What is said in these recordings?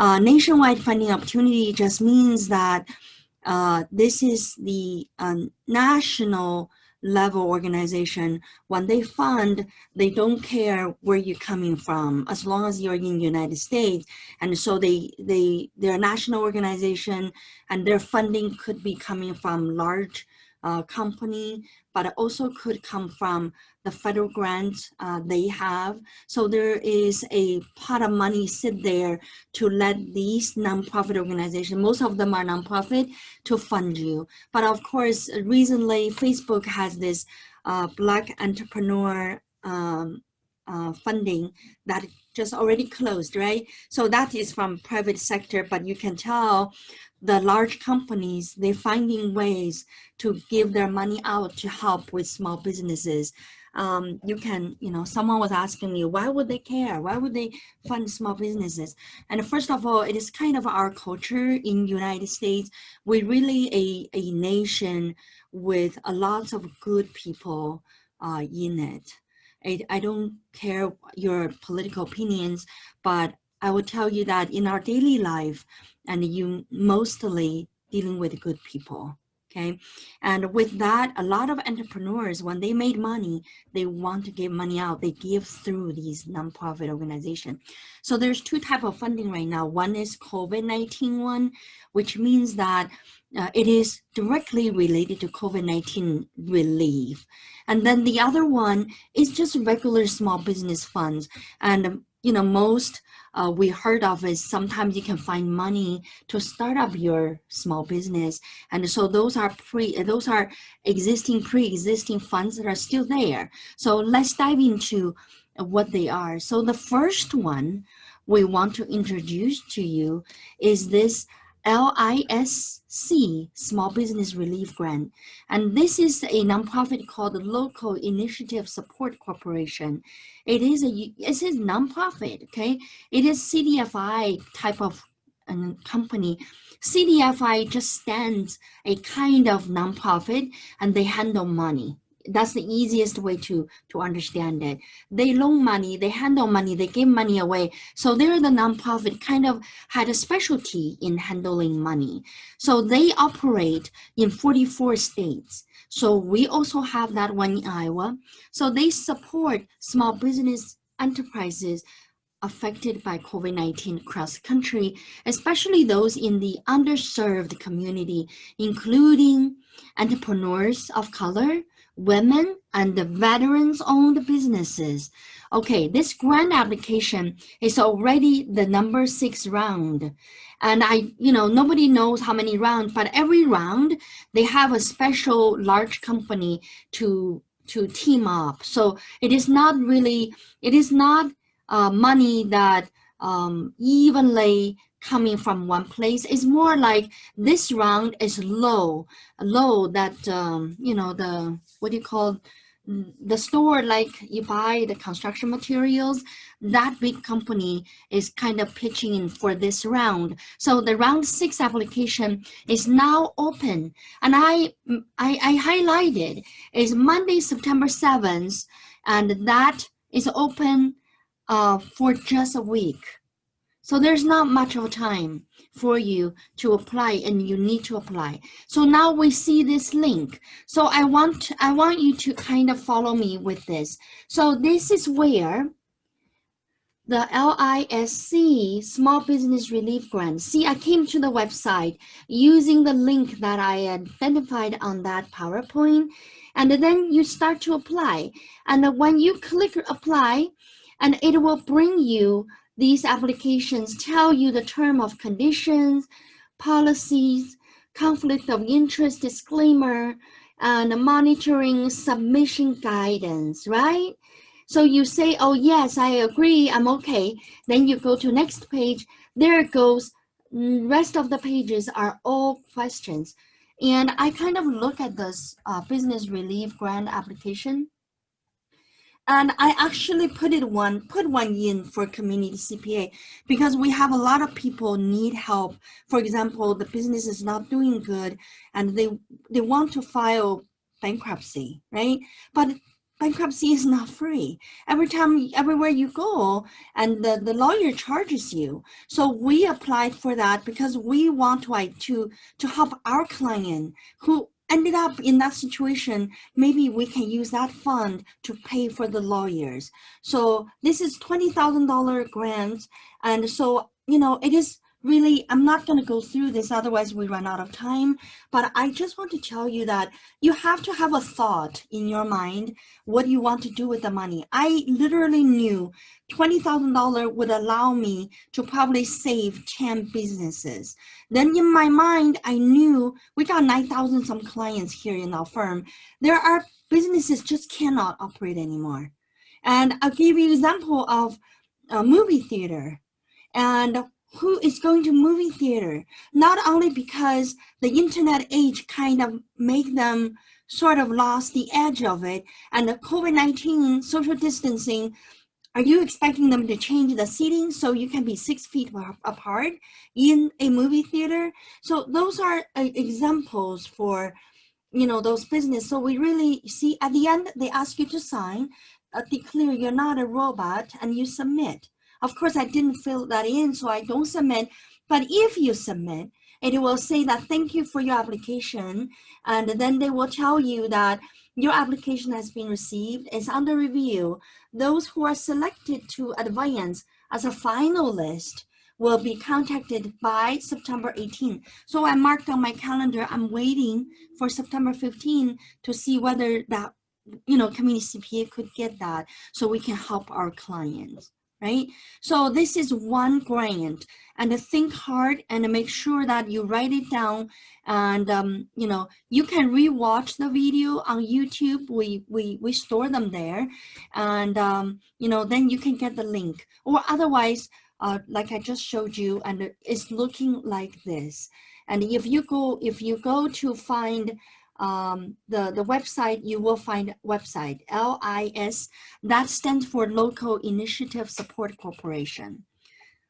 Nationwide funding opportunity just means that this is the national level organization. When they fund, they don't care where you're coming from, as long as you're in the United States. And so they're a national organization, and their funding could be coming from large company, but it also could come from the federal grants they have. So there is a pot of money sit there to let these nonprofit organizations, most of them are nonprofit, to fund you. But of course, recently Facebook has this Black entrepreneur funding that just already closed, right? So that is from private sector, but you can tell the large companies, they're finding ways to give their money out to help with small businesses. You can, someone was asking me, why would they care? Why would they fund small businesses? And first of all, it is kind of our culture in the United States. We're really a nation with a lot of good people in it. I don't care your political opinions, but I will tell you that in our daily life, and you mostly dealing with good people, okay? And with that, a lot of entrepreneurs, when they made money, they want to give money out. They give through these nonprofit organizations. So there's two types of funding right now. One is COVID-19 one, which means that it is directly related to COVID-19 relief. And then the other one is just regular small business funds. And most we heard of is sometimes you can find money to start up your small business. And so those are pre-existing funds that are still there. So let's dive into what they are. So the first one we want to introduce to you is this LISC, Small Business Relief Grant. And this is a nonprofit called the Local Initiative Support Corporation. It is a nonprofit, okay? It is CDFI type of company. CDFI just stands a kind of nonprofit, and they handle money. That's the easiest way to understand it. They loan money, they handle money, they give money away. So they're the nonprofit, kind of had a specialty in handling money. So they operate in 44 states. So we also have that one in Iowa. So they support small business enterprises affected by COVID-19 across the country, especially those in the underserved community, including entrepreneurs of color, women, and the veterans-owned businesses. Okay, this grant application is already the number 6 round. And nobody knows how many rounds, but every round they have a special large company to team up. So it is not money that evenly coming from one place. It's more like this round is low that the store, like you buy the construction materials, that big company is kind of pitching in for this round. So the round 6 application is now open, and I highlighted is Monday, September 7th, and that is open for just a week. So there's not much of a time for you to apply, and you need to apply. So now we see this link. So I want you to kind of follow me with this. So this is where the LISC, Small Business Relief Grant. See, I came to the website using the link that I identified on that PowerPoint, and then you start to apply. And when you click apply, and it will bring you these applications, tell you the term of conditions, policies, conflict of interest disclaimer, and monitoring submission guidance, right? So you say, oh yes, I agree, I'm okay. Then you go to next page. There it goes. Rest of the pages are all questions. And I kind of look at this business relief grant application. And I actually put one in for community CPA, because we have a lot of people need help. For example, the business is not doing good and they want to file bankruptcy, right? But bankruptcy is not free. Everywhere you go, and the lawyer charges you. So we applied for that because we want to help our client who ended up in that situation. Maybe we can use that fund to pay for the lawyers. So this is $20,000 grant. And so, it is really, I'm not going to go through this, otherwise we run out of time. But I just want to tell you that you have to have a thought in your mind what you want to do with the money. I literally knew $20,000 would allow me to probably save 10 businesses. Then in my mind, I knew we got 9,000 some clients here in our firm. There are businesses just cannot operate anymore. And I'll give you an example of a movie theater. And who is going to movie theater? Not only because the internet age kind of make them sort of lost the edge of it, and the COVID-19 social distancing, are you expecting them to change the seating so you can be 6 feet apart in a movie theater? So those are examples for, those business. So we really see at the end, they ask you to sign, declare you're not a robot, and you submit. Of course, I didn't fill that in, so I don't submit. But if you submit, it will say that thank you for your application. And then they will tell you that your application has been received, it's under review. Those who are selected to advance as a finalist will be contacted by September 18. So I marked on my calendar, I'm waiting for September 15 to see whether that, community CPA could get that so we can help our clients. Right? So this is one grant, and think hard and make sure that you write it down. And you can rewatch the video on YouTube. We store them there, and then you can get the link. Or otherwise, like I just showed you, and it's looking like this. And if you go to find the website, you will find website LIS, that stands for Local Initiative Support Corporation.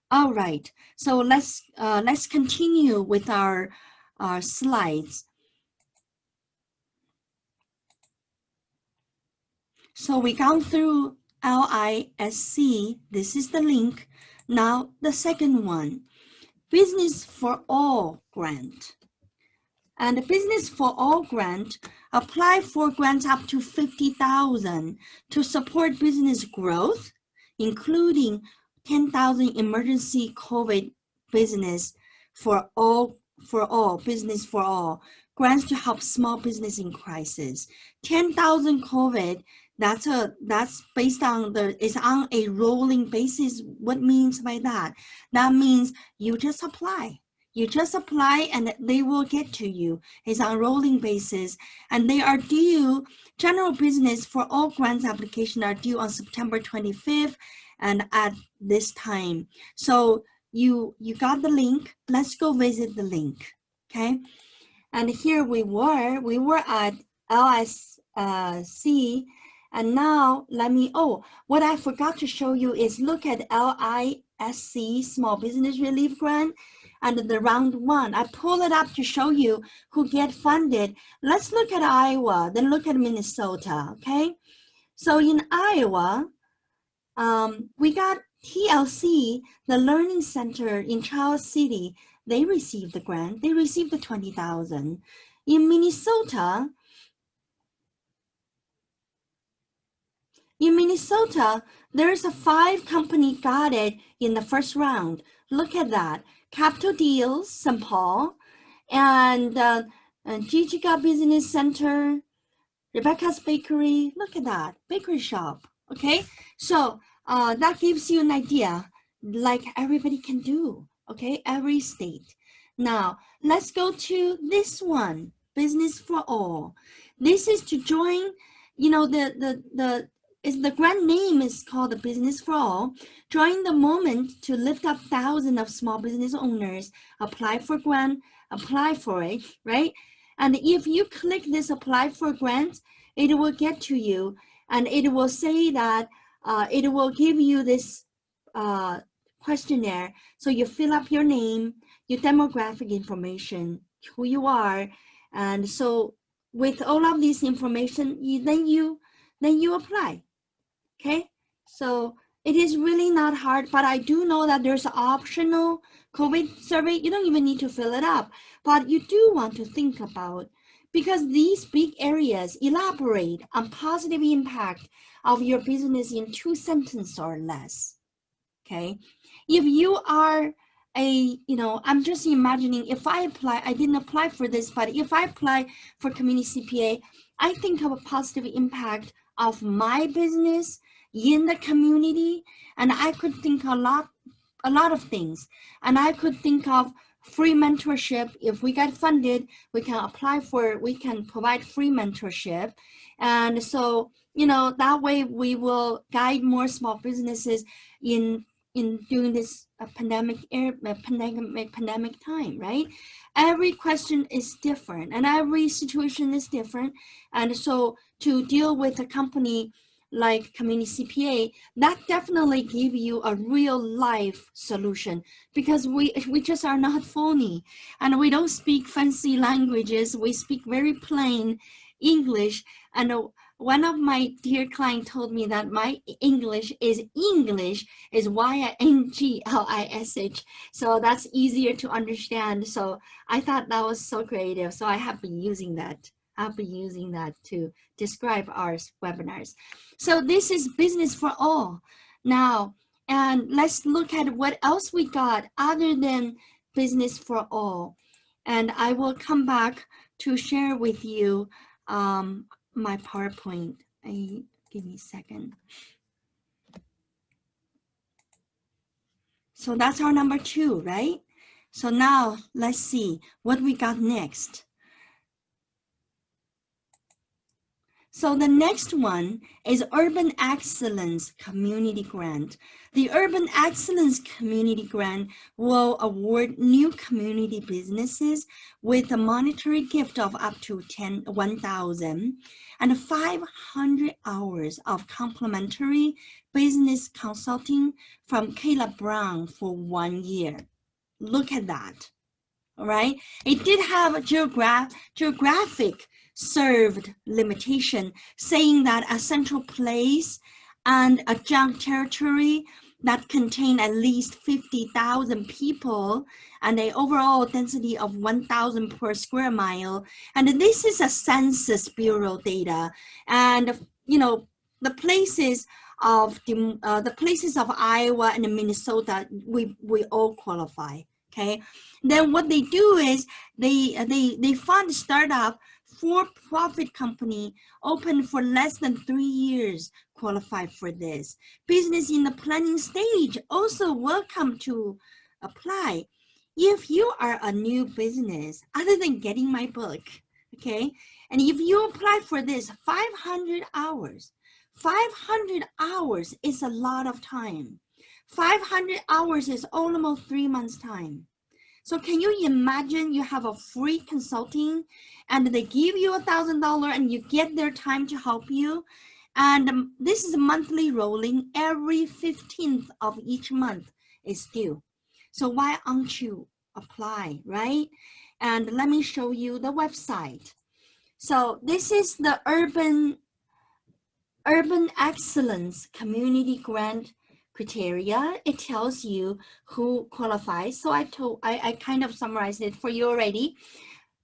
All right, so let's continue with our slides. So we gone through LISC. This is the link. Now the second one, Business for All grant. And the Business for All grant, apply for grants up to $50,000 to support business growth, including 10,000 emergency COVID business for all, business for all, grants to help small business in crisis. 10,000 COVID, that's based on it's on a rolling basis. What means by that? That means you just apply. You just apply and they will get to you. It's on a rolling basis, and they are due, general business for all grants application are due on September 25th and at this time. So you got the link. Let's go visit the link, okay? And here we were at LISC, and now what I forgot to show you is look at LISC, Small Business Relief Grant, and the round one. I pull it up to show you who get funded. Let's look at Iowa, then look at Minnesota, okay? So in Iowa, we got TLC, the Learning Center in Charles City. They received the grant. They received the $20,000. In Minnesota, there's a 5 company got it in the first round. Look at that. Capital Deals, St. Paul, and Jijiga Business Center, Rebecca's Bakery. Look at that, bakery shop, okay? So that gives you an idea, like everybody can do, okay? Every state. Now, let's go to this one, Business for All. This is to join, the grant name is called the Business for All. Join the moment to lift up thousands of small business owners. Apply for grant, apply for it, right? And if you click this apply for grant, it will get to you, and it will say that it will give you this questionnaire. So you fill up your name, your demographic information, who you are, and so with all of this information, then you then you apply. Okay, so it is really not hard, but I do know that there's an optional COVID survey. You don't even need to fill it up, but you do want to think about, because these big areas elaborate on positive impact of your business in 2 sentences or less. Okay, if you are I'm just imagining, if I apply, I didn't apply for this, but if I apply for community CPA, I think of a positive impact of my business in the community, and I could think a lot of things, and I could think of free mentorship. If we get funded, we can provide free mentorship, and so that way we will guide more small businesses in during this pandemic time, right? Every question is different and every situation is different, and so to deal with a company like community CPA, that definitely give you a real life solution, because we just are not phony, and we don't speak fancy languages. We speak very plain English. And one of my dear clients told me that my English is Yinglish, so that's easier to understand. So I thought that was so creative. So I have been using that. I'll be using that to describe our webinars. So this is business for all. Now, and let's look at what else we got other than business for all. And I will come back to share with you my PowerPoint. Give me a second. So that's our number 2, right? So now let's see what we got next. So the next one is Urban Excellence Community Grant. The Urban Excellence Community Grant will award new community businesses with a monetary gift of up to $1,000 and 500 hours of complimentary business consulting from Kayla Brown for 1 year. Look at that, all right? It did have a geographic served limitation, saying that a central place and a junk territory that contain at least 50,000 people and an overall density of 1,000 per square mile. And this is a Census Bureau data. And the places of Iowa and Minnesota, we all qualify. Okay. Then what they do is they fund startup for-profit company open for less than 3 years qualify for this. Business in the planning stage also welcome to apply. If you are a new business, other than getting my book, okay, and if you apply for this, 500 hours is a lot of time. 500 hours is almost 3 months time. So can you imagine you have a free consulting and they give you $1,000 and you get their time to help you? And this is monthly rolling. Every 15th of each month is due. So why aren't you apply, right? And let me show you the website. So this is the Urban Excellence Community Grant criteria. It tells you who qualifies. So I kind of summarized it for you already.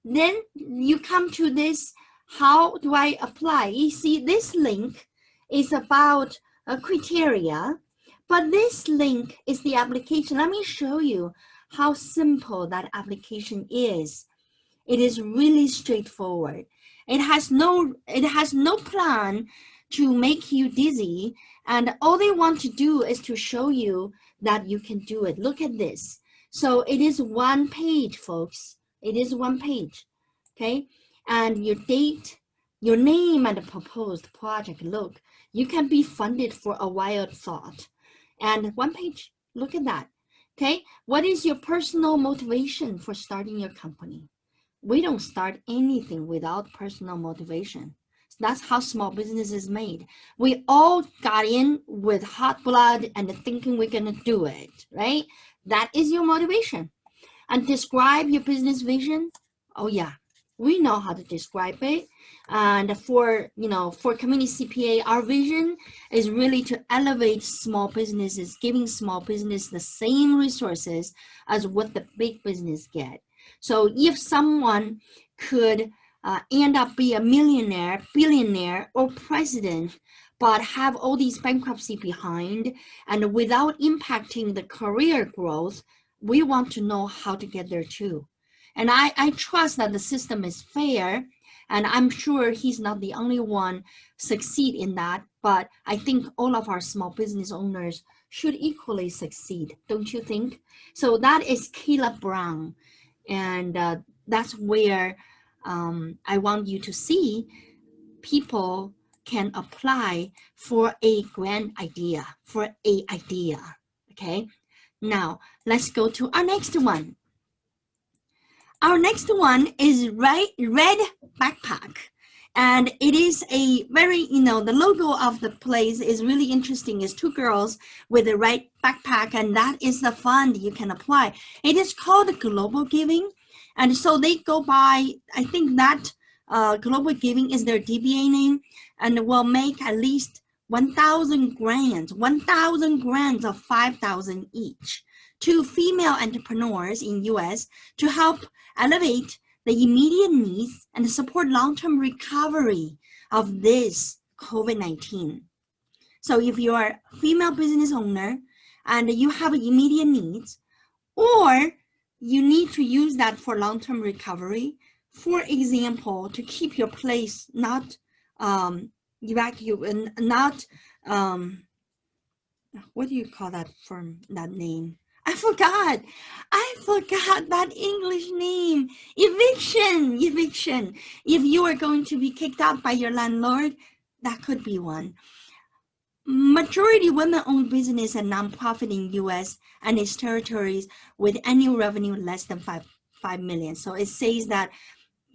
Then you come to this, how do I apply? You see this link is about a criteria, but this link is the application. Let me show you how simple that application is. It is really straightforward. It has no plan to make you dizzy, and all they want to do is to show you that you can do it. Look at this. So it is 1 page, folks. It is 1 page, okay? And your date, your name, and the proposed project. Look, you can be funded for a wild thought. And 1 page, look at that, okay? What is your personal motivation for starting your company? We don't start anything without personal motivation. That's how small business is made. We all got in with hot blood and thinking we're gonna do it, right? That is your motivation. And describe your business vision. Oh yeah, We know how to describe it. And for, for community CPA, our vision is really to elevate small businesses, giving small business the same resources as what the big business get. So if someone could end up be a millionaire, billionaire, or president, but have all these bankruptcy behind and without impacting the career growth, we want to know how to get there too. And I trust that the system is fair, and I'm sure he's not the only one succeed in that, but I think all of our small business owners should equally succeed, don't you think? So that is Caleb Brown, and that's where I want you to see people can apply for a grand idea, okay? Now, let's go to our next one. Our next one is red backpack. And it is a very, the logo of the place is really interesting. It's two girls with a red backpack, and that is the fund you can apply. It is called Global Giving. And so they go by, I think that Global Giving is their DBA name, and will make at least 1,000 grants of 5,000 each to female entrepreneurs in US to help elevate the immediate needs and support long-term recovery of this COVID-19. So if you are a female business owner and you have immediate needs, or you need to use that for long-term recovery, for example, to keep your place not evacuate, not what do you call that firm, that name? I forgot that English name. Eviction. If you are going to be kicked out by your landlord, that could be one. Majority women-owned business and nonprofit in U.S. and its territories with annual revenue less than 5 million. So it says that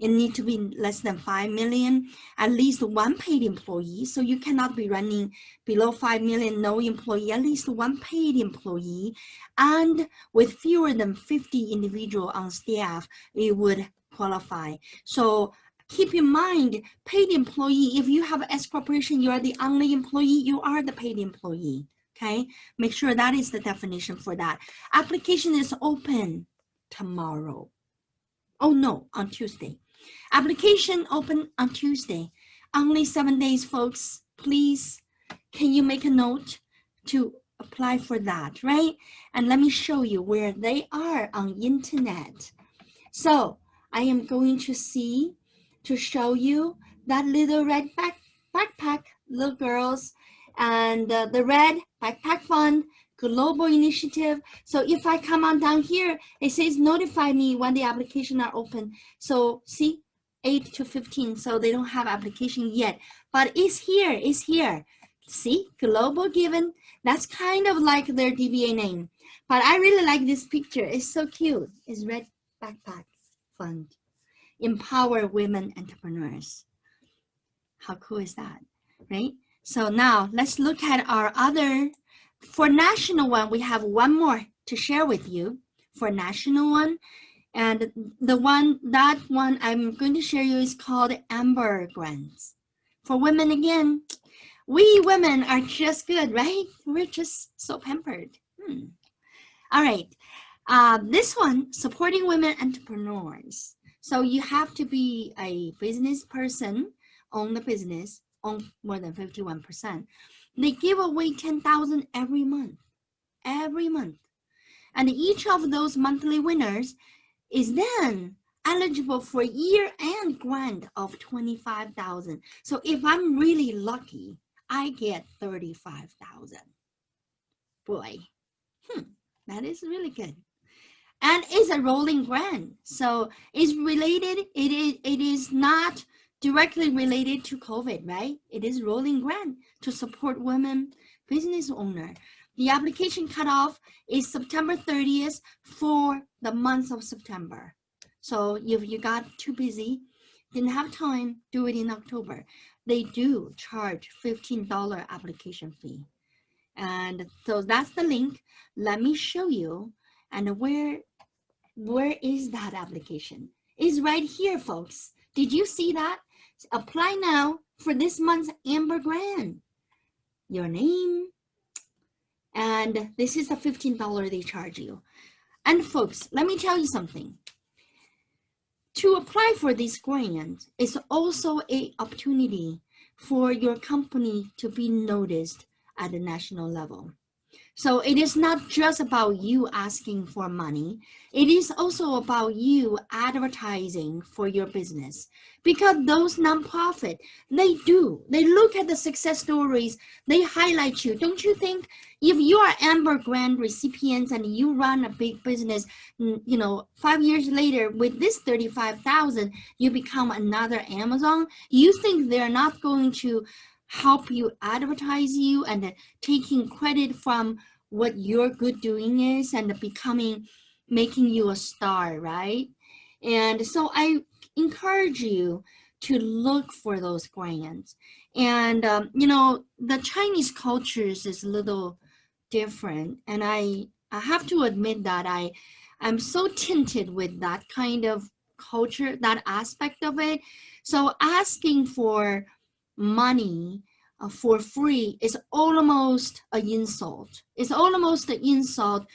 it needs to be less than 5 million, at least one paid employee. So you cannot be running below 5 million, no employee, at least one paid employee. And with fewer than 50 individuals on staff, it would qualify. So keep in mind, paid employee, if you have an S corporation, you are the only employee, you are the paid employee, okay? Make sure that is the definition for that. Application is open tomorrow. Oh no, on Tuesday. Application open on Tuesday. Only 7 days, folks. Please, can you make a note to apply for that, right? And let me show you where they are on internet. So I am going to show you that little red backpack, little girls, and the red backpack fund, global initiative. So if I come on down here, it says notify me when the application are open. So see, 8 to 15, so they don't have application yet, but it's here. See, global given, that's kind of like their DBA name. But I really like this picture, it's so cute. It's red backpack fund. Empower women entrepreneurs. How cool is that, right? So now let's look at our other, for national one, we have one more to share with you for national one. And that one I'm going to share you is called Ambergris. For women again, we women are just good, right? We're just so pampered. All right, this one, supporting women entrepreneurs. So you have to be a business person, own the business, own more than 51%. They give away 10,000 every month. And each of those monthly winners is then eligible for year-end grant of 25,000. So if I'm really lucky, I get 35,000. Boy, that is really good. And it's a rolling grant. So it's related, it is not directly related to COVID, right? It is rolling grant to support women business owner. The application cutoff is September 30th for the month of September. So if you got too busy, didn't have time, do it in October. They do charge $15 application fee. And so that's the link. Let me show you. And where is that application? It's right here, folks. Did you see that? Apply now for this month's Amber Grant. Your name, and this is the $15 they charge you. And folks, let me tell you something. To apply for this grant is also an opportunity for your company to be noticed at the national level. So it is not just about you asking for money. It is also about you advertising for your business, because those nonprofit, they look at the success stories, they highlight you. Don't you think if you are Amber Grant recipients and you run a big business, 5 years later with this 35,000, you become another Amazon, you think they're not going to help you advertise you and taking credit from what your good doing is and making you a star, right? And so I encourage you to look for those grants. And the Chinese cultures is a little different, and I have to admit that I'm so tinted with that kind of culture, that aspect of it. So asking for money for free is almost an insult. It's almost an insult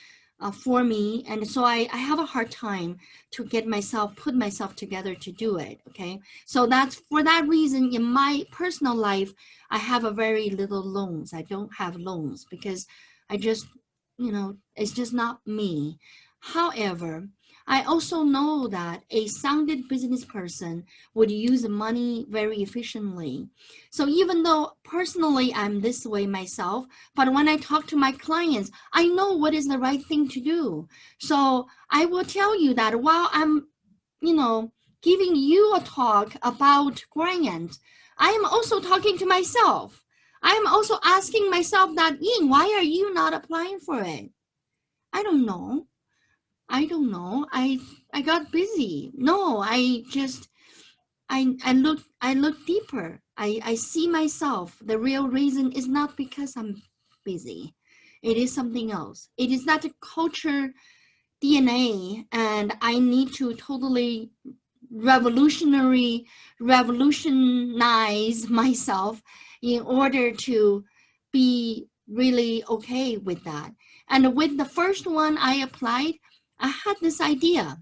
for me, and so I have a hard time to put myself together to do it. Okay, so that's for that reason. In my personal life, I have a very little loans. I don't have loans because I just, it's just not me. However, I also know that a sounded business person would use money very efficiently. So even though personally I'm this way myself, but when I talk to my clients, I know what is the right thing to do. So I will tell you that while I'm, giving you a talk about grants, I am also talking to myself. I'm also asking myself that, Ian, why are you not applying for it? I don't know. I got busy. No, I look deeper. I see myself. The real reason is not because I'm busy. It is something else. It is not a culture DNA, and I need to totally revolutionize myself in order to be really okay with that. And with the first one I applied, I had this idea.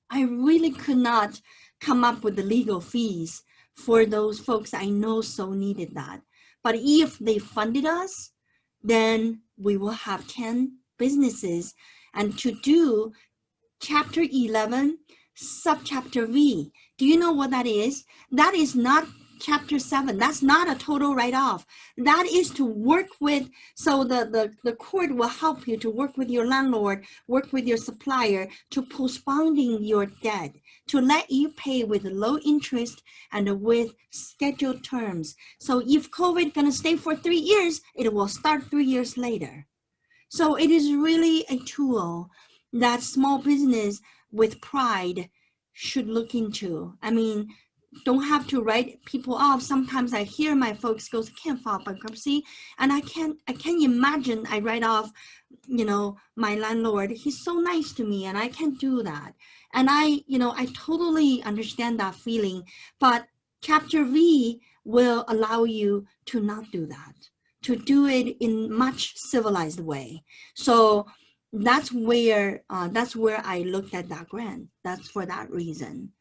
I really could not come up with the legal fees for those folks I know so needed that. But if they funded us, then we will have 10 businesses. And to do Chapter 11, Subchapter V. Do you know what that is? That is not Chapter 7. That's not a total write-off. That is to work with, so the court will help you to work with your landlord, work with your supplier to postponing your debt, to let you pay with low interest and with scheduled terms. So if COVID gonna stay for 3 years, it will start 3 years later. So it is really a tool that small business with pride should look into. I mean, don't have to write people off. Sometimes I hear my folks go, can't file bankruptcy, and I can't imagine I write off, my landlord. He's so nice to me, and I can't do that. And I totally understand that feeling, but Chapter V will allow you to not do that, to do it in much civilized way. So that's where I looked at that grant. That's for that reason.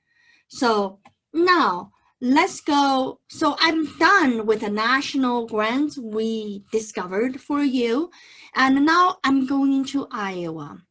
So now let's go. So I'm done with the national grants we discovered for you. And now I'm going to Iowa.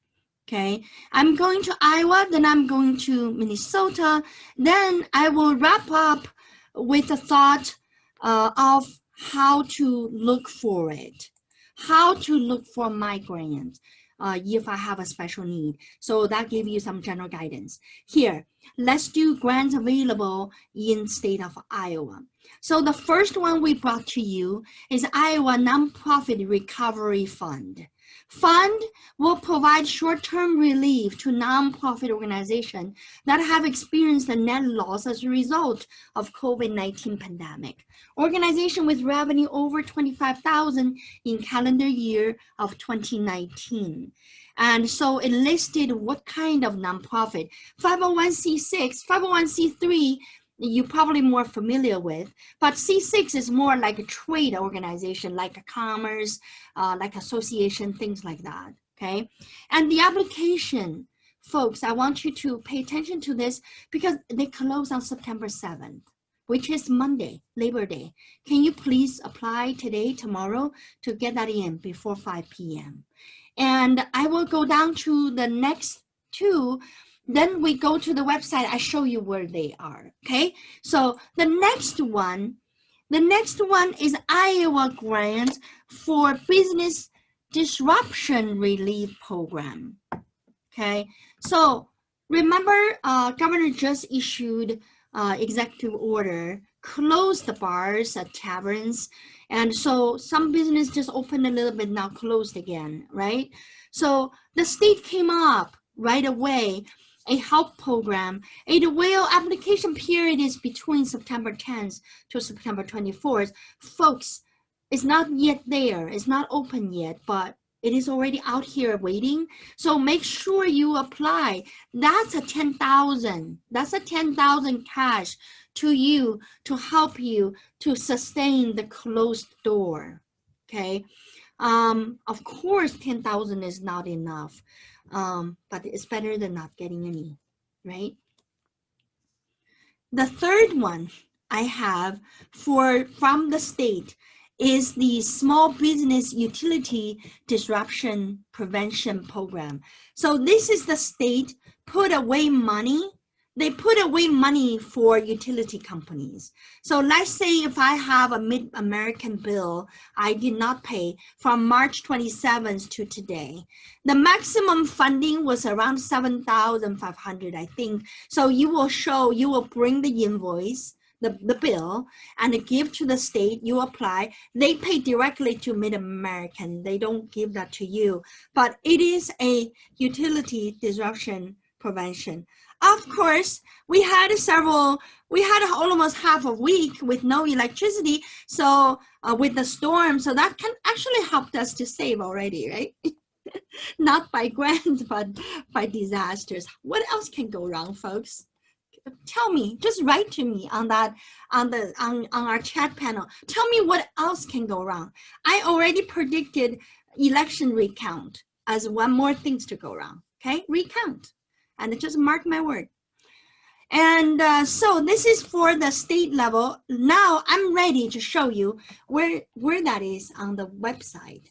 Okay, I'm going to Iowa, then I'm going to Minnesota. Then I will wrap up with a thought of how to look for it, how to look for my grant if I have a special need. So that gives you some general guidance. Here, let's do grants available in state of Iowa. So the first one we brought to you is Iowa Nonprofit Recovery Fund. Fund will provide short-term relief to nonprofit organizations that have experienced a net loss as a result of COVID-19 pandemic. Organization with revenue over $25,000 in calendar year of 2019. And so it listed what kind of nonprofit. 501c6, 501c3, you're probably more familiar with, but C6 is more like a trade organization, like a commerce, like association, things like that, okay? And the application, folks, I want you to pay attention to this because they close on September 7th, which is Monday, Labor Day. Can you please apply today, tomorrow, to get that in before 5 p.m.? And I will go down to the next two. Then we go to the website. I show you where they are, okay? So the next one is Iowa Grant for Business Disruption Relief Program, okay? So remember, governor just issued executive order, closed the bars at taverns, and so some business just opened a little bit, now closed again, right? So the state came up right away, a help program. The will application period is between September 10th to September 24th. Folks, it's not yet there, it's not open yet, but it is already out here waiting. So make sure you apply. That's a 10,000. That's a 10,000 cash to you to help you to sustain the closed door. Okay. Of course, 10,000 is not enough, but it's better than not getting any, right? The third one I have from the state is the Small Business Utility Disruption Prevention Program. So this is the state put away money. They put away money for utility companies. So let's say if I have a Mid-American bill I did not pay from March 27th to today, the maximum funding was around 7,500, I think. So you will bring the invoice, the bill, and give to the state, you apply. They pay directly to Mid-American. They don't give that to you, but it is a utility disruption prevention. Of course, we had almost half a week with no electricity, so with the storm, so that can actually help us to save already, right? Not by grants, but by disasters. What else can go wrong, folks? Tell me, just write to me on our chat panel. Tell me what else can go wrong. I already predicted election recount as one more things to go wrong, okay? Recount. And just mark my word. And so this is for the state level. Now I'm ready to show you where that is on the website.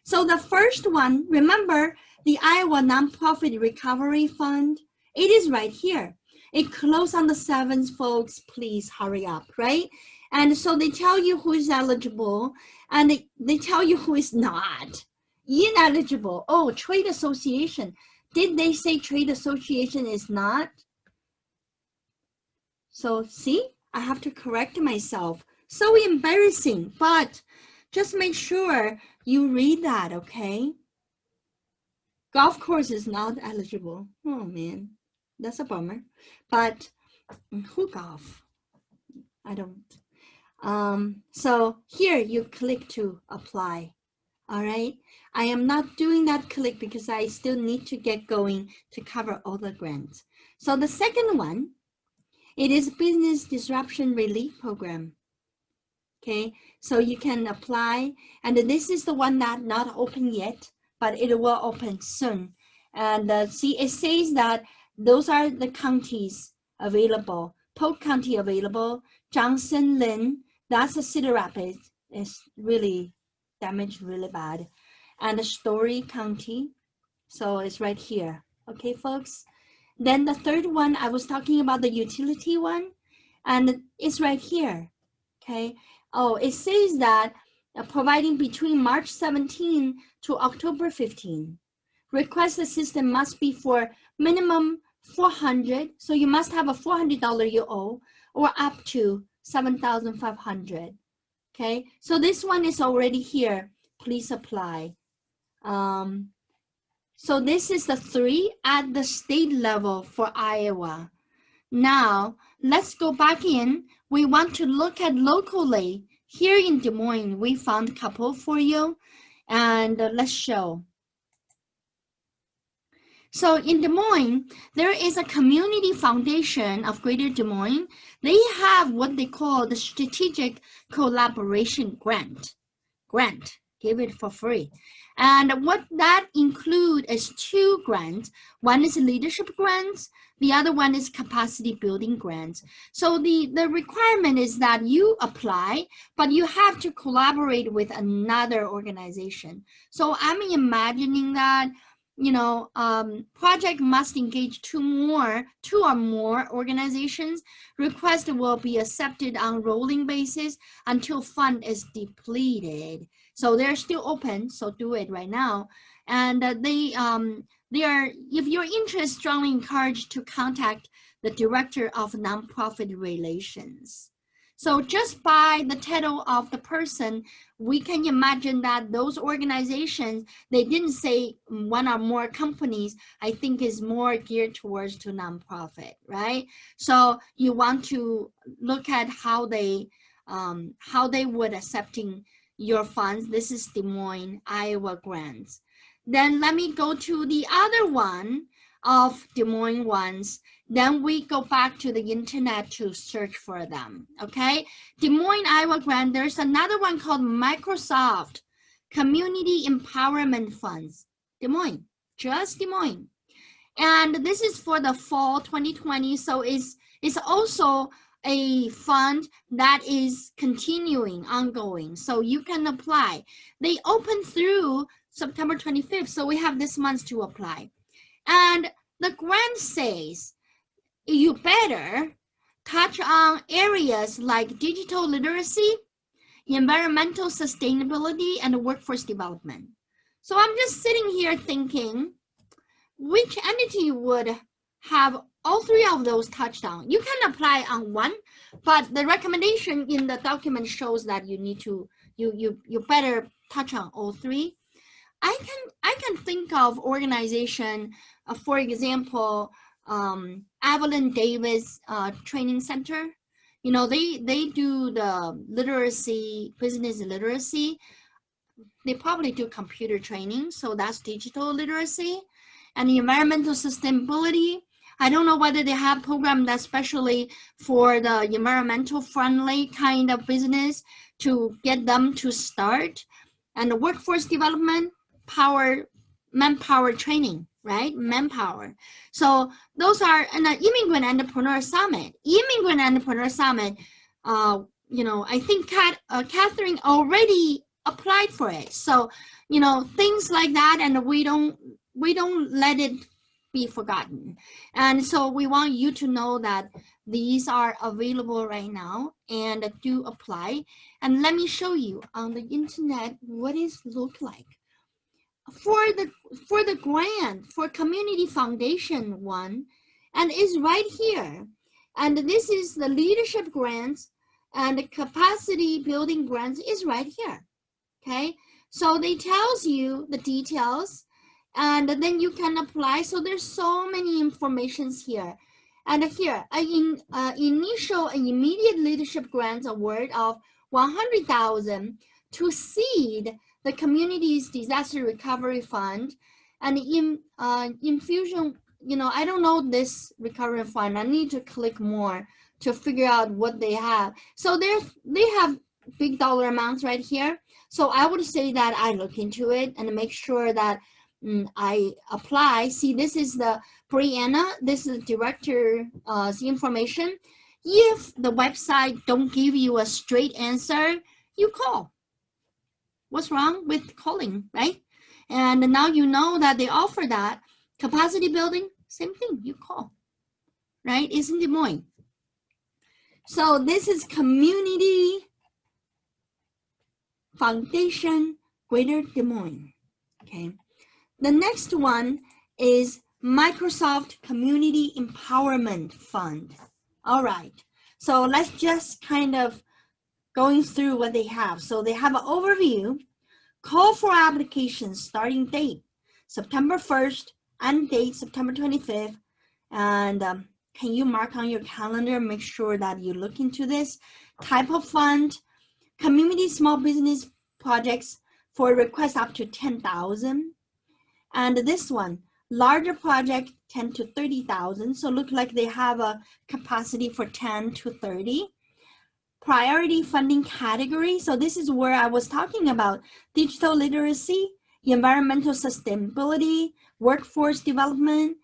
So the first one, remember the Iowa Nonprofit Recovery Fund? It is right here. It closed on the 7th, folks. Please hurry up, right? And so they tell you who is eligible, and they tell you who is not. Ineligible. Oh, trade association. Did they say trade association is not? So see, I have to correct myself. So embarrassing, but just make sure you read that, okay? Golf course is not eligible. Oh man, that's a bummer. But who golf? I don't. So here you click to apply. All right, I am not doing that click because I still need to get going to cover all the grants. So the second one, it is Business Disruption Relief Program. Okay, so you can apply, and this is the one that not open yet, but it will open soon. And see, it says that those are the counties available. Polk County available, Johnson, Lynn, that's a Cedar Rapids, is really damaged really bad, and Story County, so it's right here. Okay, folks. Then the third one, I was talking about the utility one, and it's right here. Okay. Oh, it says that providing between March 17 to October 15. Request assistance must be for minimum $400, so you must have a $400 you owe, or up to $7,500. Okay, so this one is already here. Please apply. So this is the 3 at the state level for Iowa. Now, let's go back in. We want to look at locally. Here in Des Moines, we found a couple for you. And let's show. So in Des Moines, there is a community foundation of Greater Des Moines. They have what they call the Strategic Collaboration Grant. Give it for free. And what that includes is 2 grants. One is leadership grants. The other one is capacity building grants. So the requirement is that you apply, but you have to collaborate with another organization. So I'm imagining that, you know, project must engage 2 or more organizations. Request will be accepted on rolling basis until fund is depleted. So they're still open, so do it right now. And they are, if you're interested, strongly encouraged to contact the Director of Nonprofit Relations. So just by the title of the person, we can imagine that those organizations, they didn't say 1 or more companies, I think is more geared towards to nonprofit, right? So you want to look at how they would accepting your funds. This is Des Moines, Iowa grants. Then let me go to the other one of Des Moines ones. Then we go back to the internet to search for them, okay? Des Moines, Iowa grant, there's another one called Microsoft Community Empowerment Funds. Des Moines, just Des Moines. And this is for the fall 2020, so it's also a fund that is continuing, ongoing, so you can apply. They open through September 25th, so we have this month to apply. And the grant says you better touch on areas like digital literacy, environmental sustainability, and workforce development. So I'm just sitting here thinking, which entity would have all 3 of those touched on? You can apply on 1, but the recommendation in the document shows that you need to, you better touch on all 3. I can think of organization, for example, Evelyn Davis Training Center. You know, they do the literacy, business literacy. They probably do computer training, so that's digital literacy. And the environmental sustainability, I don't know whether they have program that's specially for the environmental friendly kind of business to get them to start. And the workforce development, manpower training, right? Manpower. So those are, and the Immigrant Entrepreneur Summit. Immigrant Entrepreneur Summit, you know, I think Catherine already applied for it. So, you know, things like that, and we don't let it be forgotten. And so we want you to know that these are available right now and do apply. And let me show you on the internet what it look like. For the grant, for Community Foundation one, and it's right here. And this is the leadership grants, and the capacity building grants is right here, okay? So they tells you the details, and then you can apply. So there's so many informations here. And here, initial and immediate leadership grants award of $100,000 to seed the community's disaster recovery fund, and infusion, you know, I don't know this recovery fund. I need to click more to figure out what they have. So they have big dollar amounts right here. So I would say that I look into it and make sure that I apply. See, this is the Brianna, this is the director's information. If the website don't give you a straight answer, you call. What's wrong with calling, right? And now you know that they offer that. Capacity building, same thing, you call, right? It's in Des Moines. So this is Community Foundation, Greater Des Moines, okay? The next one is Microsoft Community Empowerment Fund. All right, so let's just kind of going through what they have. So they have an overview, call for applications, starting date, September 1st, end date, September 25th. And can you mark on your calendar, make sure that you look into this type of fund, community small business projects for request up to 10,000. And this one, Larger project 10 to 30,000. So look like they have a capacity for 10 to 30. Priority funding category. So this is where I was talking about digital literacy, environmental sustainability, workforce development,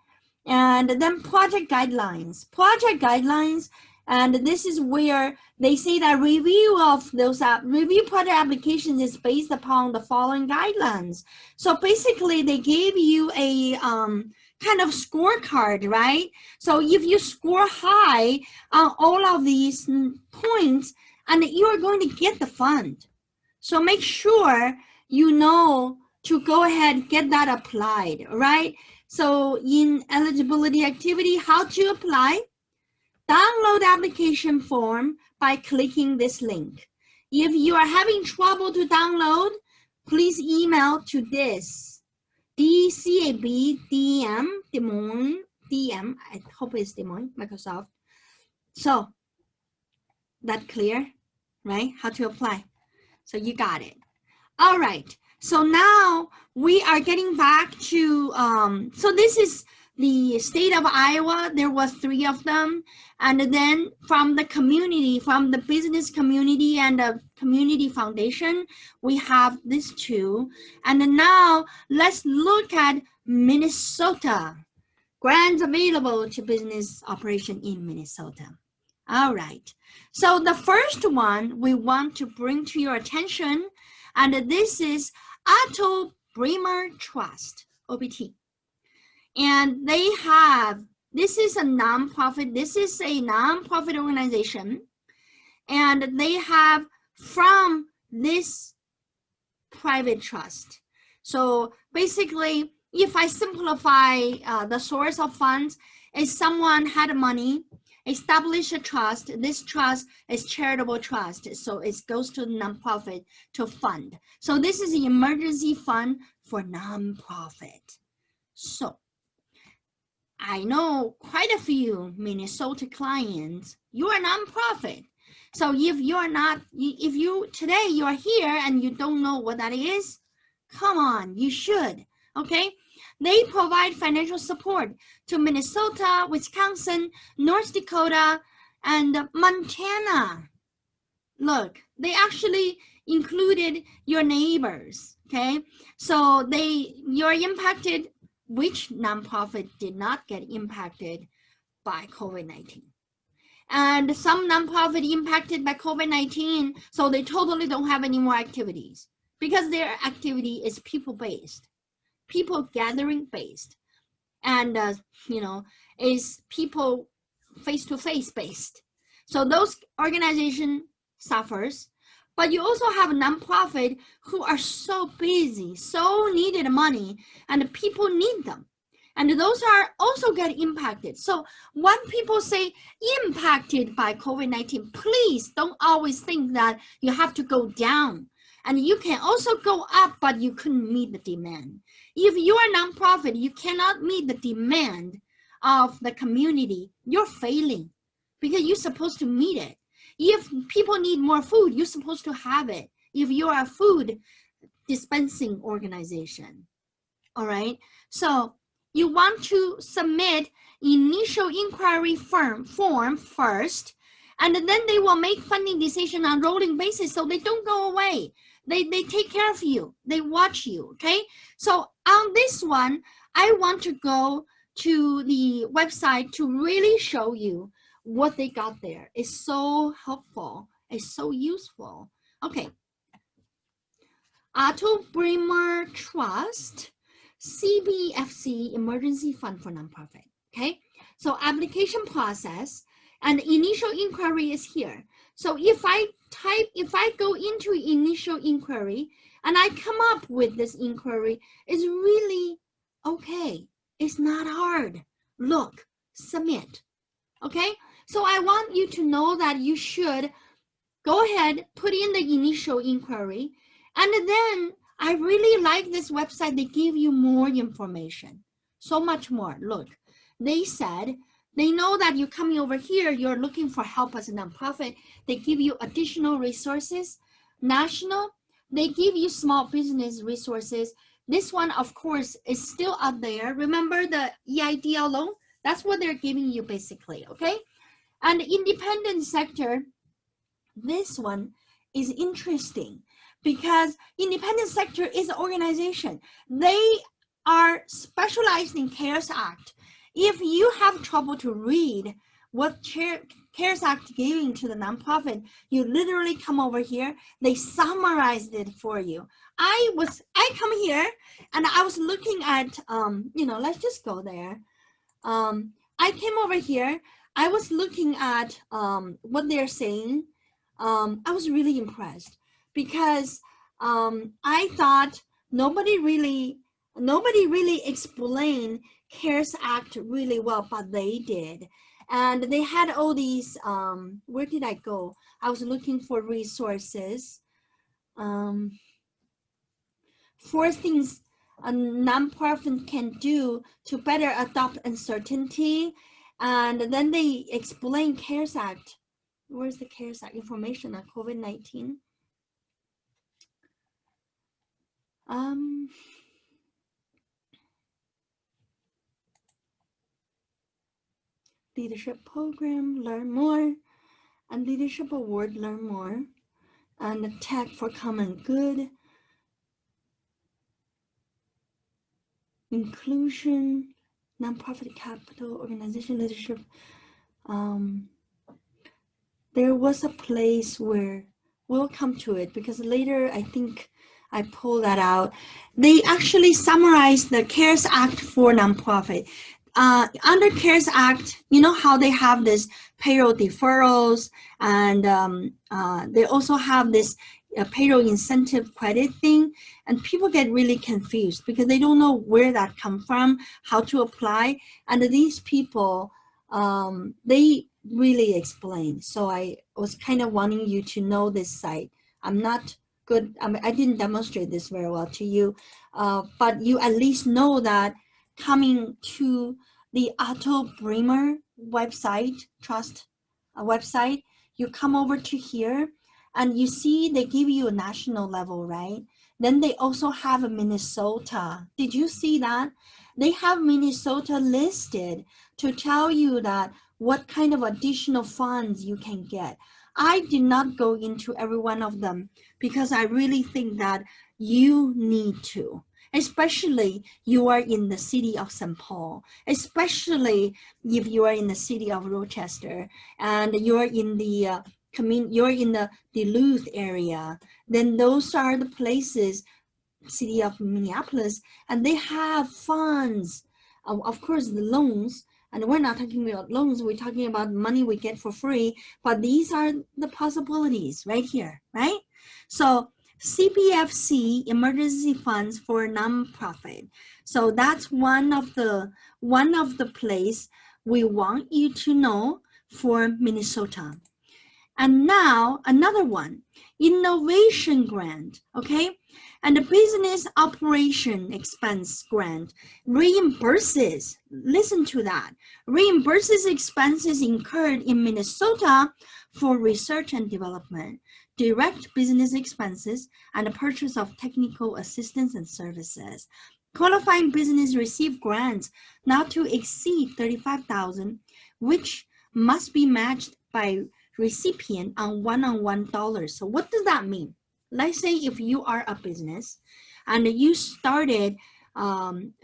and then project guidelines. Project guidelines, and this is where they say that review of those review project applications is based upon the following guidelines. So basically, they gave you a kind of scorecard, right? So if you score high on all of these points, and you are going to get the fund. So make sure you know to go ahead and get that applied, right? So in eligibility activity, how to apply? Download application form by clicking this link. If you are having trouble to download, please email to this DCAB Des Moines, DM, I hope it's Des Moines, Microsoft. So that clear, right? How to apply. So you got it. All right. So now we are getting back to, so this is the state of Iowa. There was 3 of them. And then from the community, from the business community and the community foundation, we have these 2. And then now let's look at Minnesota. Grants available to business operation in Minnesota. All right. So the first one we want to bring to your attention, and this is Atto Bremer Trust, OBT. And they have, this is a nonprofit, this is a nonprofit organization, and they have from this private trust. So basically, if I simplify the source of funds, is someone had money, establish a trust. This trust is charitable trust, so it goes to the nonprofit to fund. So this is an emergency fund for nonprofit. So I know quite a few Minnesota clients. You are nonprofit. So if you are not, if you today you are here and you don't know what that is, come on, you should. Okay. They provide financial support to Minnesota, Wisconsin, North Dakota, and Montana. Look, they actually included your neighbors, okay? So you're impacted. Which nonprofit did not get impacted by COVID-19? And some nonprofit impacted by COVID-19, so they totally don't have any more activities because their activity is people-based. People gathering based, and is people face-to-face based. So those organizations suffers, but you also have a nonprofit who are so busy, so needed money, and people need them. And those are also get impacted. So when people say impacted by COVID-19, please don't always think that you have to go down. And you can also go up, but you couldn't meet the demand. If you are a nonprofit, you cannot meet the demand of the community, you're failing because you're supposed to meet it. If people need more food, you're supposed to have it. If you are a food dispensing organization, all right? So you want to submit initial inquiry form first, and then they will make funding decision on rolling basis so they don't go away. They take care of you. They watch you, okay? So on this one, I want to go to the website to really show you what they got there. It's so helpful. It's so useful. Okay. Atto Bremer Trust, CBFC Emergency Fund for Nonprofit, okay? So application process and initial inquiry is here. So if I go into initial inquiry and I come up with this inquiry, it's really okay. It's not hard. Look, submit, okay? So I want you to know that you should go ahead, put in the initial inquiry, and then I really like this website. They give you more information, so much more. Look, they said, they know that you're coming over here, you're looking for help as a nonprofit. They give you additional resources. National, they give you small business resources. This one, of course, is still out there. Remember the EIDL loan? That's what they're giving you basically, okay? And independent sector, this one is interesting because independent sector is an organization. They are specialized in CARES Act. If you have trouble to read what CARES Act giving to the nonprofit, you literally come over here. They summarized it for you. I come here and I was looking at, let's just go there. I came over here. I was looking at what they're saying. I was really impressed because I thought nobody really explained CARES Act really well, but they did. And they had all these, where did I go? I was looking for resources. 4 things a nonprofit can do to better adopt uncertainty. And then they explain CARES Act. Where's the CARES Act information on COVID-19? Leadership program, learn more. And leadership award, learn more. And tech for common good. Inclusion, nonprofit capital, organization, leadership. There was a place where we'll come to it because later I think I pull that out. They actually summarized the CARES Act for nonprofit. Under CARES Act, you know how they have this payroll deferrals, and they also have this payroll incentive credit thing, and people get really confused because they don't know where that comes from, how to apply, and these people, they really explain. So I was kind of wanting you to know this site. I'm not good, I didn't demonstrate this very well to you, but you at least know that coming to the Atto Bremer website, trust website, you come over to here and you see they give you a national level, right? Then they also have a Minnesota. Did you see that? They have Minnesota listed to tell you that what kind of additional funds you can get. I did not go into every one of them because I really think that you need to, especially you are in the city of St. Paul, especially if you are in the city of Rochester and you're in the you're in the Duluth area, then those are the places, city of Minneapolis, and they have funds, of course the loans, and we're not talking about loans, we're talking about money we get for free, but these are the possibilities right here, right? So CPFC, emergency funds for nonprofit. So that's one of the place we want you to know for Minnesota. And now another one, innovation grant, okay? And the business operation expense grant reimburses, listen to that, reimburses expenses incurred in Minnesota for research and development, direct business expenses, and the purchase of technical assistance and services. Qualifying business receive grants not to exceed $35,000, which must be matched by recipient on one-on-one dollars. So what does that mean? Let's say if you are a business and you started,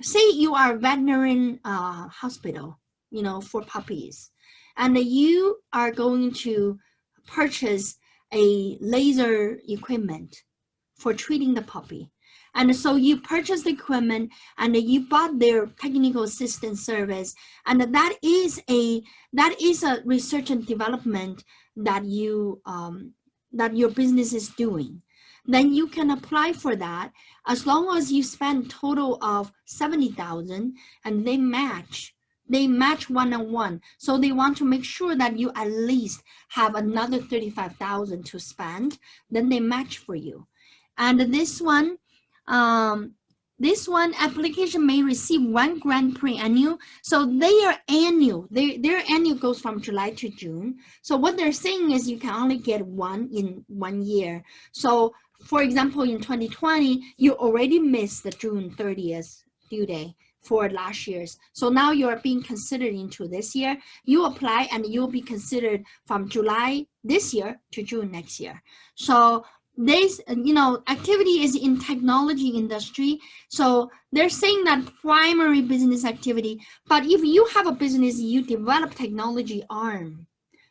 say you are a veterinary hospital, you know, for puppies, and you are going to purchase a laser equipment for treating the puppy. And so you purchase the equipment and you bought their technical assistance service, and that is a research and development that you that your business is doing. Then you can apply for that as long as you spend total of $70,000, and they match one-on-one. So they want to make sure that you at least have another $35,000 to spend. Then they match for you. And this one application may receive 1 grant per annual. So they are annual. Their annual goes from July to June. So what they're saying is you can only get one in 1 year. So for example, in 2020, you already missed the June 30th due date for last year's. So now you're being considered into this year. You apply and you'll be considered from July this year to June next year. So this, activity is in technology industry. So they're saying that primary business activity, but if you have a business, you develop technology arm,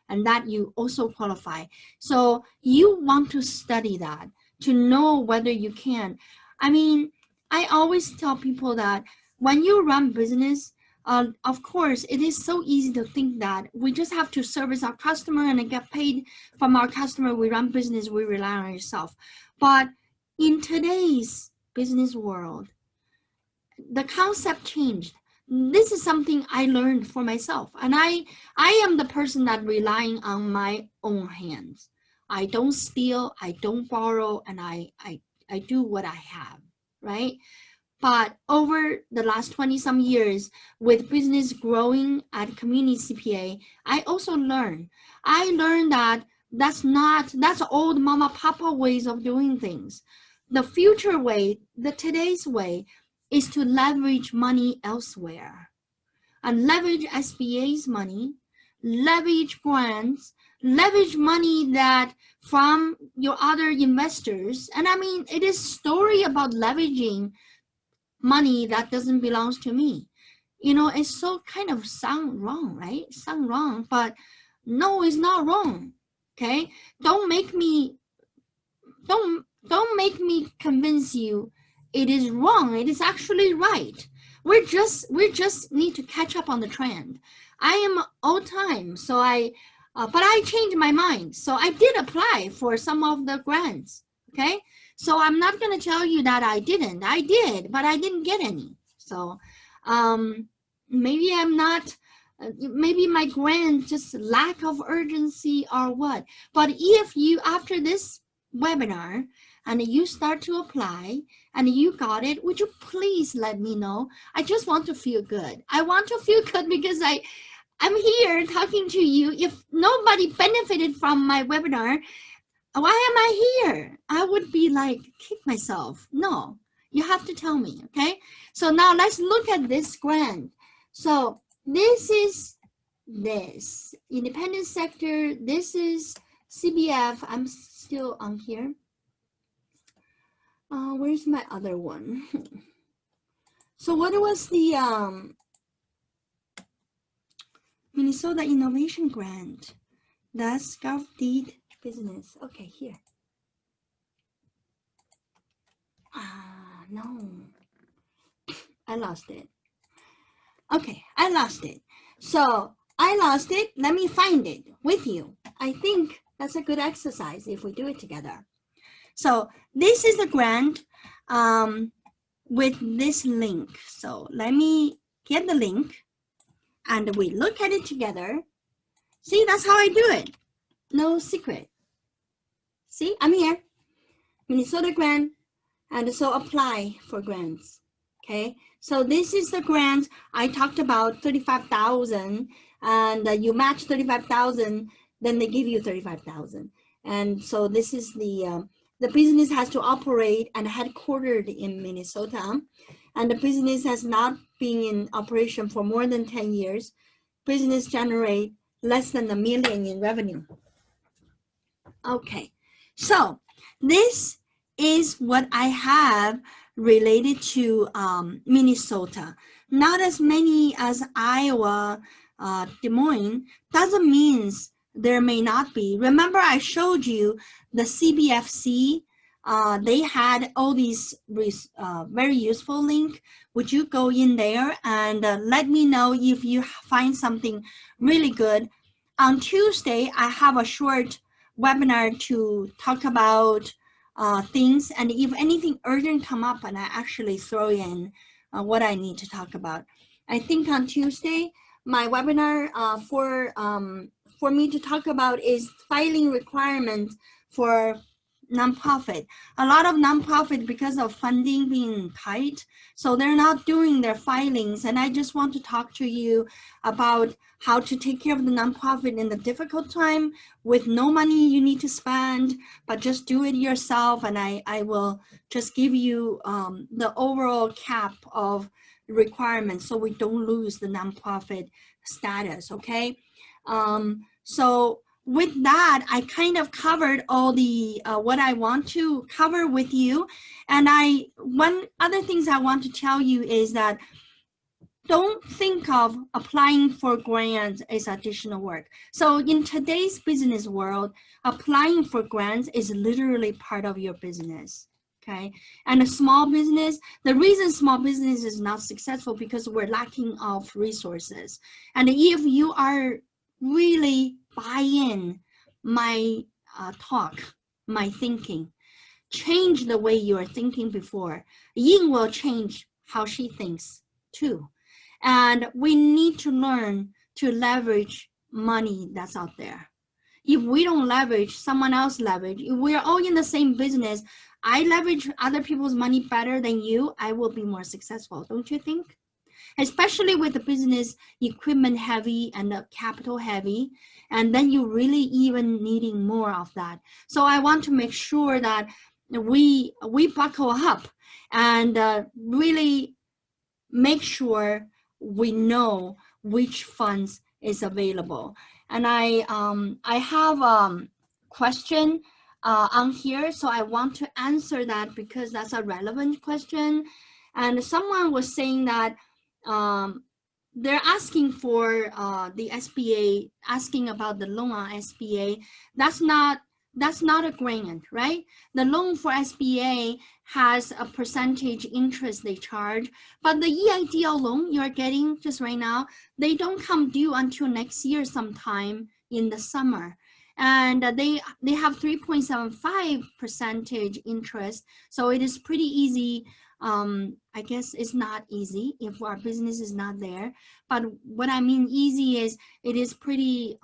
and that you also qualify. So you want to study that to know whether you can. I mean, I always tell people that when you run business, of course, it is so easy to think that we just have to service our customer and get paid from our customer. We run business, we rely on ourselves. But in today's business world, the concept changed. This is something I learned for myself. And I am the person that relying on my own hands. I don't steal, I don't borrow, and I do what I have, right? But over the last 20 some years, with business growing at community CPA, I also learned. I learned that that's old mama papa ways of doing things. The future way, the today's way, is to leverage money elsewhere. And leverage SBA's money, leverage grants, leverage money that from your other investors. And I mean, it is story about leveraging money that doesn't belong to me. It's so kind of sound wrong, right? Sound wrong, but no, it's not wrong. Okay? Don't make me convince you it is wrong. It is actually right. We just need to catch up on the trend. I am old time, so but I changed my mind. So I did apply for some of the grants. Okay? So I'm not going to tell you that I didn't. I did, but I didn't get any. So maybe I'm not, maybe my grant just lack of urgency or what. But if you, after this webinar, and you start to apply and you got it, would you please let me know? I just want to feel good. I want to feel good because I'm here talking to you. If nobody benefited from my webinar, why am I here? I would be like, kick myself. No, you have to tell me, okay? So now let's look at this grant. So this is this independent sector. This is CBF. I'm still on here. Where's my other one? So what was the Minnesota Innovation Grant? That's GovDeed business. Okay, here. No, I lost it. Okay, I lost it. So I lost it. Let me find it with you. I think that's a good exercise if we do it together. So this is the grant with this link. So let me get the link and we look at it together. See, that's how I do it. No secret. See, I'm here, Minnesota grant, and so apply for grants. Okay, so this is the grant I talked about, 35,000, and you match 35,000, then they give you 35,000. And so this is the business has to operate and headquartered in Minnesota, and the business has not been in operation for more than 10 years. Business generate less than $1 million in revenue. Okay, so this is what I have related to Minnesota. Not as many as Iowa, Des Moines. Doesn't mean there may not be. Remember I showed you the CBFC. They had all these very useful link. Would you go in there and let me know if you find something really good. On Tuesday, I have a short webinar to talk about things, and if anything urgent come up, and I actually throw in what I need to talk about. I think on Tuesday, my webinar for me to talk about is filing requirements for nonprofit. A lot of nonprofit, because of funding being tight, so they're not doing their filings. And I just want to talk to you about how to take care of the nonprofit in the difficult time with no money you need to spend, but just do it yourself. And I will just give you the overall cap of requirements so we don't lose the nonprofit status, okay? So with that, I kind of covered all the what I want to cover with you. And one other things I want to tell you is that don't think of applying for grants as additional work. So in today's business world, applying for grants is literally part of your business. Okay, and a small business, the reason small business is not successful because we're lacking of resources. And if you are really buy in my talk, my thinking, change the way you are thinking before, Ying will change how she thinks too. And we need to learn to leverage money that's out there. If we don't leverage, someone else leverage. If we're all in the same business, I leverage other people's money better than you, I will be more successful, don't you think? Especially with the business equipment heavy and the capital heavy, and then you really even needing more of that. So I want to make sure that we buckle up and really make sure we know which funds is available. And I have question on here, so I want to answer that because that's a relevant question. And someone was saying that they're asking for the SBA, asking about the loan on SBA. That's not a grant, right? The loan for SBA has a percentage interest they charge, but the EIDL loan you're getting just right now, they don't come due until next year sometime in the summer. And they have 3.75 percentage interest. So it is pretty easy. I guess it's not easy if our business is not there. But what I mean easy is it is pretty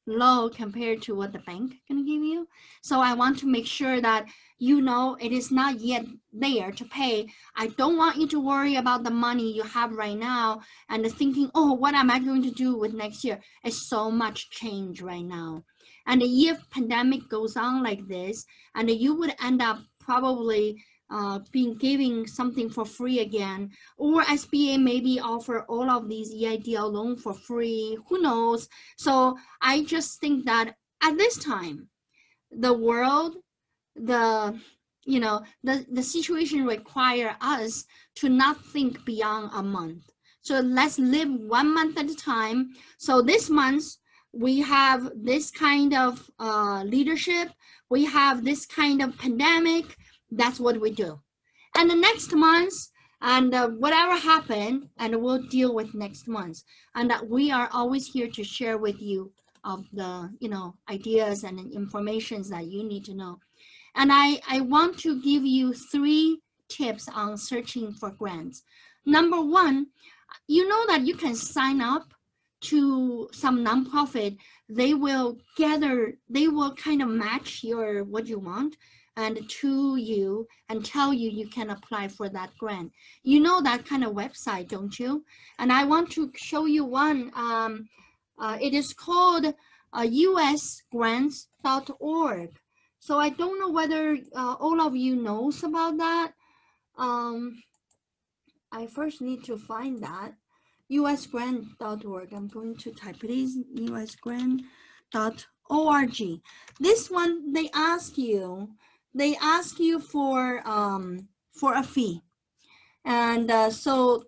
low compared to what the bank can give you. So I want to make sure that you know it is not yet there to pay. I don't want you to worry about the money you have right now and thinking, oh, what am I going to do with next year? It's so much change right now. And if pandemic goes on like this, and you would end up probably giving something for free again, or SBA maybe offer all of these EIDL loan for free, who knows? So I just think that at this time, the world, the situation require us to not think beyond a month. So let's live 1 month at a time. So this month, we have this kind of leadership, we have this kind of pandemic, that's what we do. And the next month, and whatever happened, and we'll deal with next month. And we are always here to share with you of the ideas and information that you need to know. And I want to give you 3 tips on searching for grants. Number 1, you know that you can sign up to some nonprofit. They will kind of match what you want and to you and tell you you can apply for that grant. You know that kind of website, don't you? And I want to show you one. It is called usgrants.org. So I don't know whether all of you knows about that. I first need to find that. usgrant.org. I'm going to type it in, usgrant.org. This one, they ask you for a fee. And so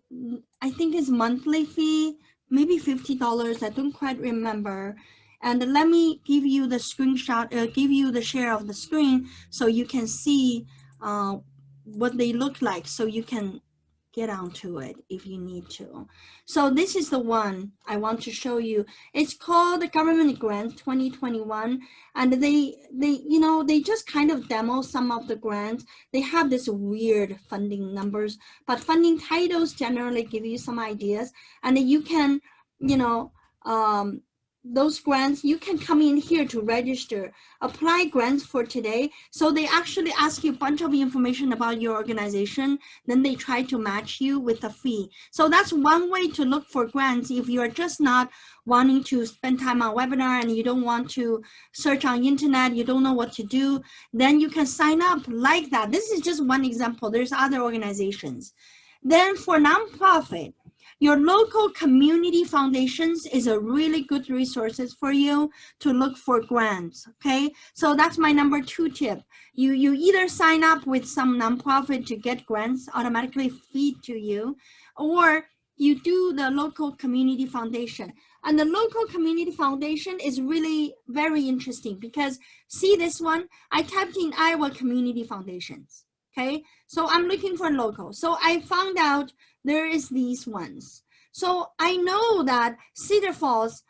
I think it's monthly fee, maybe $50. I don't quite remember. And let me give you the screenshot, give you the share of the screen so you can see what they look like, so you can get onto it if you need to. So this is the one I want to show you. It's called the Government Grant 2021, and they just kind of demo some of the grants. They have this weird funding numbers, but funding titles generally give you some ideas, and you can those grants, you can come in here to register, apply grants for today. So they actually ask you a bunch of information about your organization, then they try to match you with a fee. So that's one way to look for grants if you're just not wanting to spend time on webinar and you don't want to search on internet, you don't know what to do, then you can sign up like that. This is just one example. There's other organizations. Then for nonprofit, your local community foundations is a really good resources for you to look for grants, okay? So that's my number 2 tip. You either sign up with some nonprofit to get grants automatically feed to you, or you do the local community foundation. And the local community foundation is really very interesting because see this one, I typed in Iowa Community Foundations, okay? So I'm looking for local. So I found out there is these ones. So I know that Cedar Falls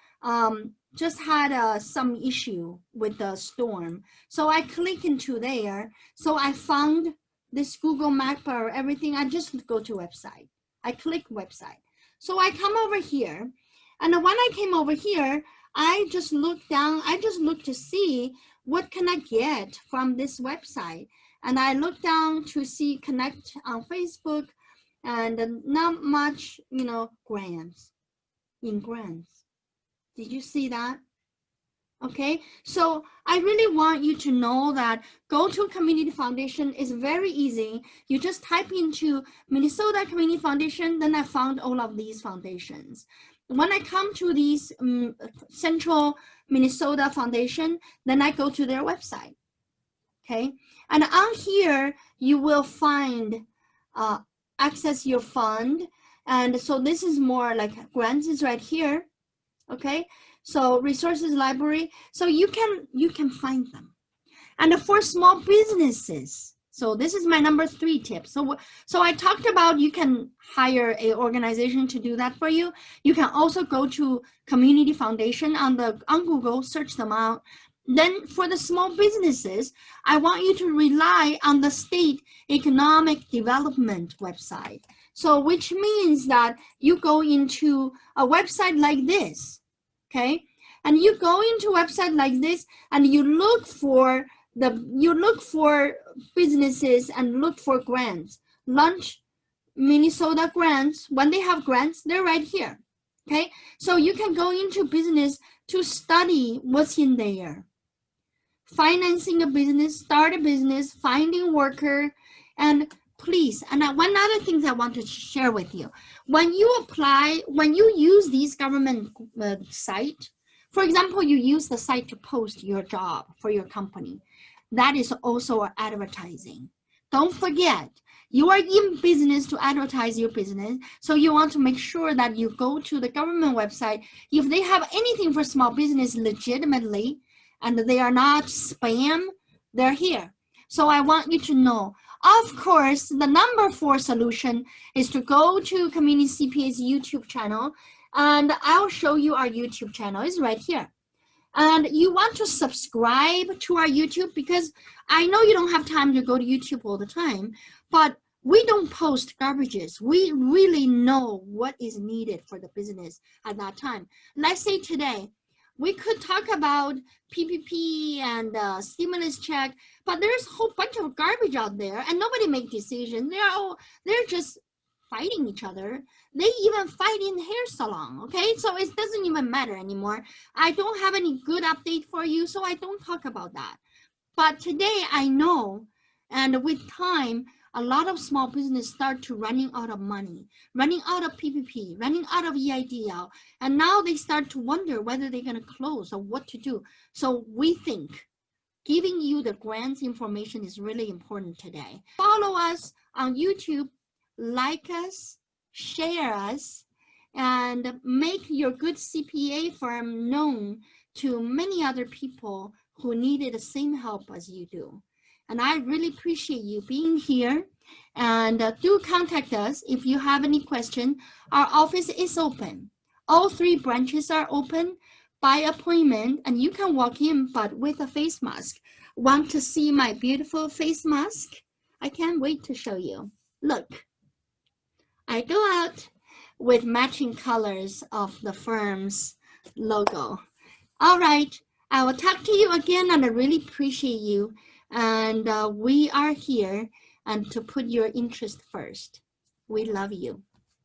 just had some issue with the storm. So I click into there. So I found this Google map or everything. I just go to website. I click website. So I come over here. And when I came over here, I just looked down. I just looked to see what can I get from this website. And I looked down to see connect on Facebook. And not much, you know, grants. Did you see that? Okay, so I really want you to know that go to Community Foundation is very easy. You just type into Minnesota Community Foundation, then I found all of these foundations. When I come to these Central Minnesota Foundation, then I go to their website. Okay, and on here you will find access your fund. And so this is more like grants is right here. Okay, so resources library, so you can find them. And for small businesses, so this is my number 3 tip. So I talked about you can hire a organization to do that for you. You can also go to Community Foundation on Google, search them out. Then for the small businesses, I want you to rely on the state economic development website. So which means that you go into a website like this, okay? And you go into a website like this and you look for businesses and look for grants. Launch Minnesota grants. When they have grants, they're right here, okay? So you can go into business to study what's in there. Financing a business, start a business, finding worker, and please, and one other thing I want to share with you. When you apply, when you use these government site, for example, you use the site to post your job for your company, that is also advertising. Don't forget, you are in business to advertise your business, so you want to make sure that you go to the government website. If they have anything for small business legitimately, and they are not spam, they're here. So I want you to know, of course, the number 4 solution is to go to Community CPA's YouTube channel, and I'll show you our YouTube channel. It's right here. And you want to subscribe to our YouTube because I know you don't have time to go to YouTube all the time, but we don't post garbages. We really know what is needed for the business at that time. Let's say today, we could talk about PPP and stimulus check, but there's a whole bunch of garbage out there and nobody make decisions. They're just fighting each other. They even fight in the hair salon, okay? So it doesn't even matter anymore. I don't have any good update for you, so I don't talk about that. But today I know, and with time, a lot of small business start to running out of money, running out of PPP, running out of EIDL, and now they start to wonder whether they're going to close or what to do. So we think giving you the grants information is really important today. Follow us on YouTube, like us, share us, and make your good CPA firm known to many other people who needed the same help as you do. And I really appreciate you being here, and do contact us if you have any question. Our office is open. All 3 branches are open by appointment, and you can walk in, but with a face mask. Want to see my beautiful face mask? I can't wait to show you. Look, I go out with matching colors of the firm's logo. All right. I will talk to you again, and I really appreciate you. And we are here and to put your interest first. We love you.